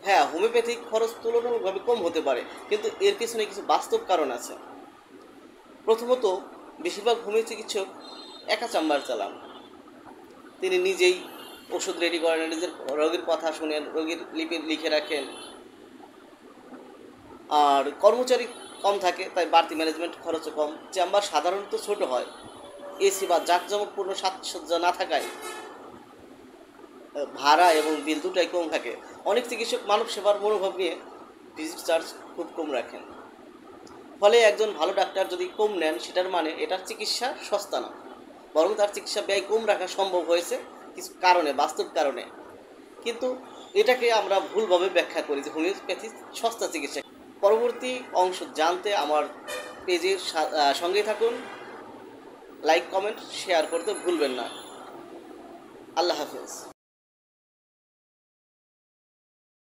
হ্যাঁ, হোমিওপ্যাথিক খরচ তুলনামূলকভাবে কম হতে পারে, কিন্তু এর পিছনে কিছু বাস্তব কারণ আছে। প্রথমত, বেশিরভাগ হোমিও চিকিৎসক একা চেম্বার চালান। তিনি নিজেই ওষুধ রেডি করেন, নিজের রোগীর কথা শুনেন, রোগীর লিপি লিখে রাখেন। আর কর্মচারী কম থাকে, তাই বাড়তি ম্যানেজমেন্ট খরচও কম। চেম্বার সাধারণত ছোট হয়, এসি বা জাঁকজমকপূর্ণ সাজসজ্জা না থাকায় ভাড়া এবং বিল দুটাই কম থাকে। অনেক চিকিৎসক মানব সেবার মনোভাব নিয়ে ভিজিট চার্জ খুব কম রাখেন। ফলে একজন ভালো ডাক্তার যদি কম নেন, সেটার মানে এটার চিকিৎসা সস্তা না, বরং তার চিকিৎসা ব্যয় কম রাখা সম্ভব হয়েছে কিছু কারণে, বাস্তব কারণে। কিন্তু এটাকে আমরা ভুলভাবে ব্যাখ্যা করি যে হোমিওপ্যাথি সস্তা চিকিৎসা। পরবর্তী অংশ জানতে আমার পেজের সঙ্গেই থাকুন। লাইক, কমেন্ট, শেয়ার করতে ভুলবেন না। আল্লাহ হাফেজ।